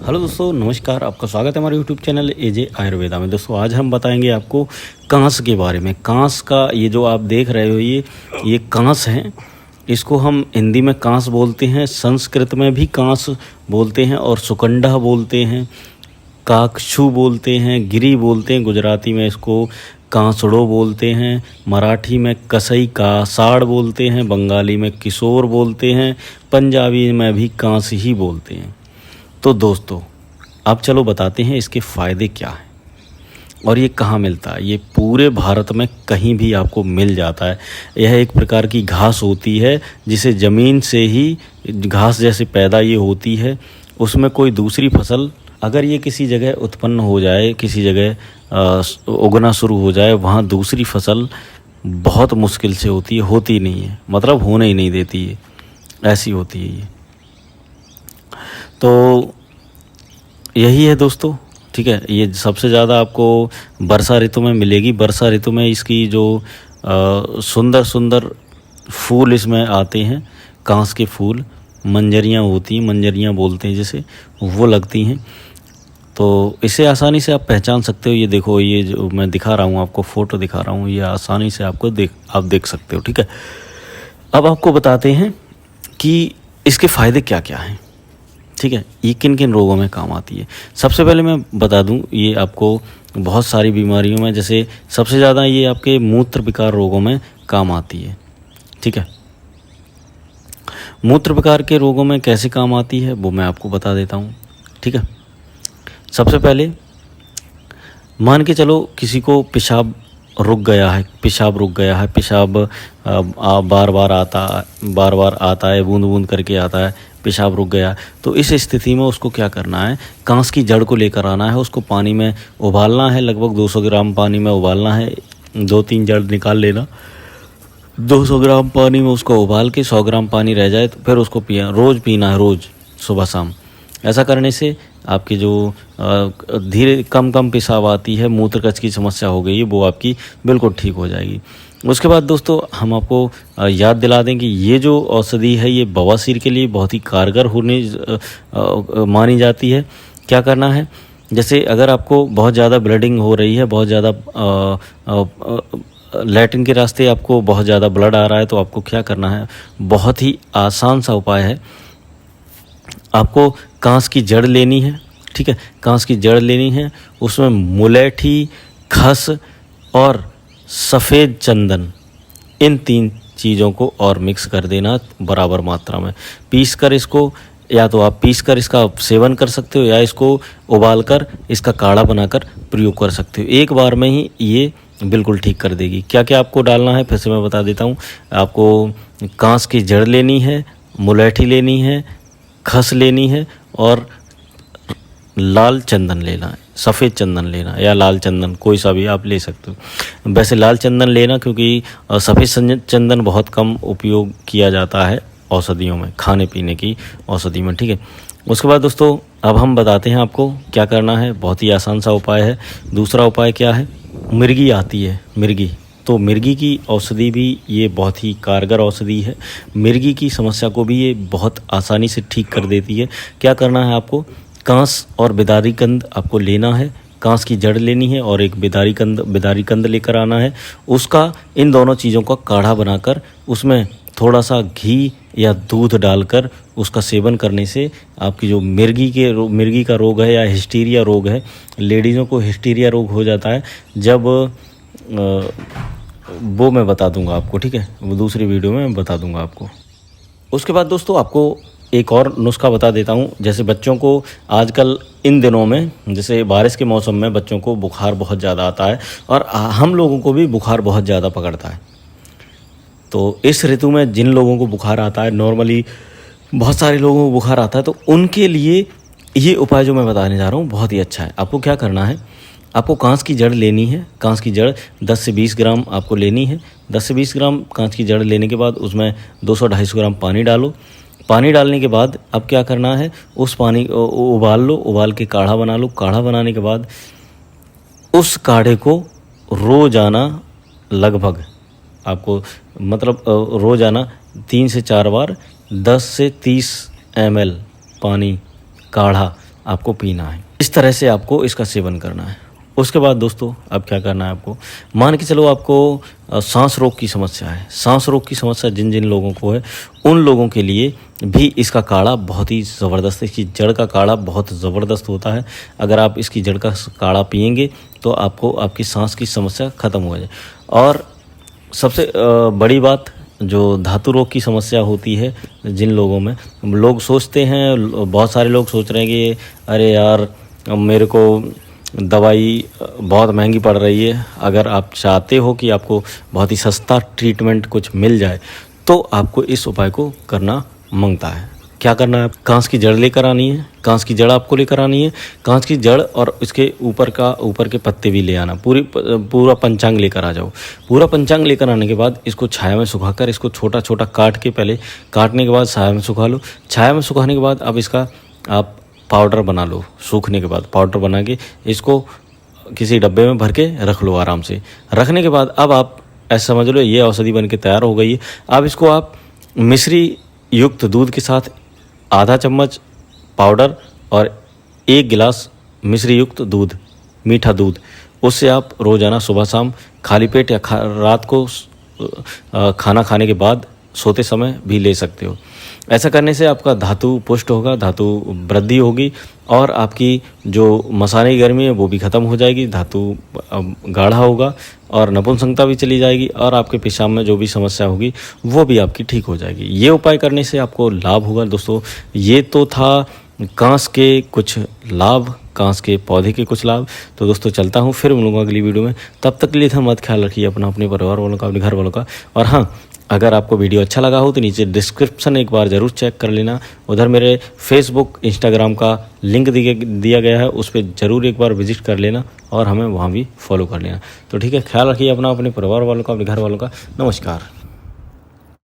Hello दोस्तों, नमस्कार। आपका स्वागत है हमारे यूट्यूब चैनल एजे आयुर्वेदा में। दोस्तों आज हम बताएंगे आपको कांस के बारे में। कांस का ये जो आप देख रहे हो ये कांस हैं। इसको हम हिंदी में कांस बोलते हैं, संस्कृत में भी कांस बोलते हैं और सुकंडा बोलते हैं, काकशू बोलते हैं, गिरी बोलते हैं। गुजराती में इसको कांसड़ो बोलते हैं, मराठी में कसई का साड़ बोलते हैं, बंगाली में किशोर बोलते हैं, पंजाबी में भी कांस ही बोलते हैं। तो दोस्तों अब चलो बताते हैं इसके फ़ायदे क्या हैं और ये कहाँ मिलता है। ये पूरे भारत में कहीं भी आपको मिल जाता है। यह एक प्रकार की घास होती है जिसे ज़मीन से ही घास जैसे पैदा ये होती है। उसमें कोई दूसरी फसल अगर ये किसी जगह उत्पन्न हो जाए, किसी जगह उगना शुरू हो जाए, वहाँ दूसरी फसल बहुत मुश्किल से होती है, होती नहीं है, मतलब होने ही नहीं देती है, ऐसी होती है ये। तो यही है दोस्तों, ठीक है। ये सबसे ज़्यादा आपको वर्षा ऋतु में मिलेगी। वर्षा ऋतु में इसकी जो सुंदर सुंदर फूल इसमें आते हैं, कांस के फूल, मंजरियाँ होती हैं, मंजरियाँ बोलते हैं जिसे, वो लगती हैं। तो इसे आसानी से आप पहचान सकते हो। ये देखो, ये जो मैं दिखा रहा हूँ आपको, फ़ोटो दिखा रहा हूँ, ये आसानी से आपको आप देख सकते हो, ठीक है। अब आपको बताते हैं कि इसके फ़ायदे क्या क्या हैं, ठीक है। ये किन किन रोगों में काम आती है। सबसे पहले मैं बता दूं, ये आपको बहुत सारी बीमारियों में, जैसे सबसे ज़्यादा ये आपके मूत्र विकार रोगों में काम आती है, ठीक है। मूत्र विकार के रोगों में कैसे काम आती है वो मैं आपको बता देता हूँ, ठीक है। सबसे पहले मान के चलो किसी को पेशाब रुक गया है, पेशाब बार बार आता है, बूंद बूंद करके आता है, पेशाब रुक गया। तो इस स्थिति में उसको क्या करना है, कांस की जड़ को लेकर आना है, उसको पानी में उबालना है, लगभग 200 ग्राम पानी में उबालना है। 2-3 जड़ निकाल लेना, 200 ग्राम पानी में उसको उबाल के 100 ग्राम पानी रह जाए तो फिर उसको रोज़ पीना है, रोज़ सुबह शाम। ऐसा करने से आपकी जो धीरे कम पेशाब आती है, मूत्रकच की समस्या हो गई है, वो आपकी बिल्कुल ठीक हो जाएगी। उसके बाद दोस्तों हम आपको याद दिला दें कि ये जो औषधि है ये बवासीर के लिए बहुत ही कारगर होने मानी जाती है। क्या करना है, जैसे अगर आपको बहुत ज़्यादा ब्लीडिंग हो रही है, बहुत ज़्यादा लैट्रिन के रास्ते आपको बहुत ज़्यादा ब्लड आ रहा है, तो आपको क्या करना है, बहुत ही आसान सा उपाय है। आपको कांस की जड़ लेनी है, ठीक है। कांस की जड़ लेनी है, उसमें मुलेठी, खस और सफ़ेद चंदन, इन 3 चीज़ों को और मिक्स कर देना बराबर मात्रा में। पीस कर इसको, या तो आप पीस कर इसका सेवन कर सकते हो या इसको उबाल कर इसका काढ़ा बनाकर प्रयोग कर सकते हो। एक बार में ही ये बिल्कुल ठीक कर देगी। क्या क्या आपको डालना है फिर से मैं बता देता हूँ। आपको कांस की जड़ लेनी है, मुलेठी लेनी है, खस लेनी है और लाल चंदन लेना है, सफ़ेद चंदन लेना है या लाल चंदन, कोई सा भी आप ले सकते हो। वैसे लाल चंदन लेना, क्योंकि सफ़ेद चंदन बहुत कम उपयोग किया जाता है औषधियों में, खाने पीने की औषधि में, ठीक है। उसके बाद दोस्तों अब हम बताते हैं आपको क्या करना है। बहुत ही आसान सा उपाय है। दूसरा उपाय क्या है, मिर्गी आती है, मिर्गी। तो मिर्गी की औषधि भी ये बहुत ही कारगर औषधि है। मिर्गी की समस्या को भी ये बहुत आसानी से ठीक कर देती है। क्या करना है, आपको कांस और बिदारी कंद आपको लेना है, कांस की जड़ लेनी है और एक बिदारी कंद लेकर आना है। उसका, इन दोनों चीज़ों का काढ़ा बनाकर उसमें थोड़ा सा घी या दूध डालकर उसका सेवन करने से आपकी जो मिर्गी का रोग है या हिस्टीरिया रोग है, लेडीज़ों को हिस्टीरिया रोग हो जाता है जब वो मैं बता दूंगा आपको, ठीक है। वो दूसरी वीडियो में मैं बता दूंगा आपको। उसके बाद दोस्तों आपको एक और नुस्खा बता देता हूँ। जैसे बच्चों को आजकल इन दिनों में, जैसे बारिश के मौसम में बच्चों को बुखार बहुत ज़्यादा आता है और हम लोगों को भी बुखार बहुत ज़्यादा पकड़ता है। तो इस ऋतु में जिन लोगों को बुखार आता है, नॉर्मली बहुत सारे लोगों को बुखार आता है, तो उनके लिए ये उपाय जो मैं बताने जा रहा हूँ बहुत ही अच्छा है। आपको क्या करना है, आपको कांस की जड़ लेनी है। कांस की जड़ 10 से 20 ग्राम आपको लेनी है। 10 से 20 ग्राम कांस की जड़ लेने के बाद उसमें 200-250 ग्राम पानी डालो। पानी डालने के बाद अब क्या करना है, उस पानी को उबाल लो, उबाल के काढ़ा बना लो। काढ़ा बनाने के बाद उस काढ़े को रोज़ाना लगभग आपको, मतलब रोज़ाना 3 से 4 बार 10 से 30 ml पानी काढ़ा आपको पीना है। इस तरह से आपको इसका सेवन करना है। उसके बाद दोस्तों अब क्या करना है आपको, मान के चलो आपको सांस रोग की समस्या है। सांस रोग की समस्या जिन जिन लोगों को है उन लोगों के लिए भी इसका काढ़ा बहुत ही ज़बरदस्त है। इसकी जड़ का काढ़ा बहुत ज़बरदस्त होता है। अगर आप इसकी जड़ का काढ़ा पिएंगे तो आपको आपकी सांस की समस्या ख़त्म हो जाए। और सबसे बड़ी बात, जो धातु रोग की समस्या होती है जिन लोगों में, लोग सोचते हैं, बहुत सारे लोग सोच रहे हैं कि अरे यार मेरे को दवाई बहुत महंगी पड़ रही है। अगर आप चाहते हो कि आपको बहुत ही सस्ता ट्रीटमेंट कुछ मिल जाए तो आपको इस उपाय को करना मांगता है। क्या करना है, कांस की जड़ लेकर आनी है। कांस की जड़ आपको लेकर आनी है। कांस की जड़ और इसके ऊपर के पत्ते भी ले आना। पूरा पंचांग लेकर आ जाओ। पूरा पंचांग लेकर आने के बाद इसको छाया में सुखाकर इसको छोटा छोटा काट के, पहले काटने के बाद छाया में सुखा लो। छाया में सुखाने के बाद अब इसका आप पाउडर बना लो। सूखने के बाद पाउडर बना के इसको किसी डब्बे में भर के रख लो आराम से। रखने के बाद अब आप ऐसा समझ लो ये औषधि बन के तैयार हो गई है। अब इसको आप मिश्री युक्त दूध के साथ आधा चम्मच पाउडर और 1 गिलास मिश्री युक्त दूध, मीठा दूध, उससे आप रोज़ाना सुबह शाम खाली पेट या रात को खाना खाने के बाद सोते समय भी ले सकते हो। ऐसा करने से आपका धातु पुष्ट होगा, धातु वृद्धि होगी और आपकी जो मसाने की गर्मी है वो भी ख़त्म हो जाएगी। धातु गाढ़ा होगा और नपुंसकता भी चली जाएगी और आपके पेशाब में जो भी समस्या होगी वो भी आपकी ठीक हो जाएगी। ये उपाय करने से आपको लाभ होगा। दोस्तों ये तो था कांस के कुछ लाभ, कांस के पौधे के कुछ लाभ। तो दोस्तों चलता हूँ, फिर मिलूंगा अगली वीडियो में। तब तक के लिए मत ख्याल रखिए अपना, अपने परिवार वालों का, अपने घर वालों का। और हाँ, अगर आपको वीडियो अच्छा लगा हो तो नीचे डिस्क्रिप्शन एक बार ज़रूर चेक कर लेना। उधर मेरे फेसबुक, इंस्टाग्राम का लिंक दिया गया है, उस पर ज़रूर एक बार विजिट कर लेना और हमें वहाँ भी फॉलो कर लेना। तो ठीक है, ख्याल रखिए अपना, अपने परिवार वालों का, अपने घर वालों का। नमस्कार।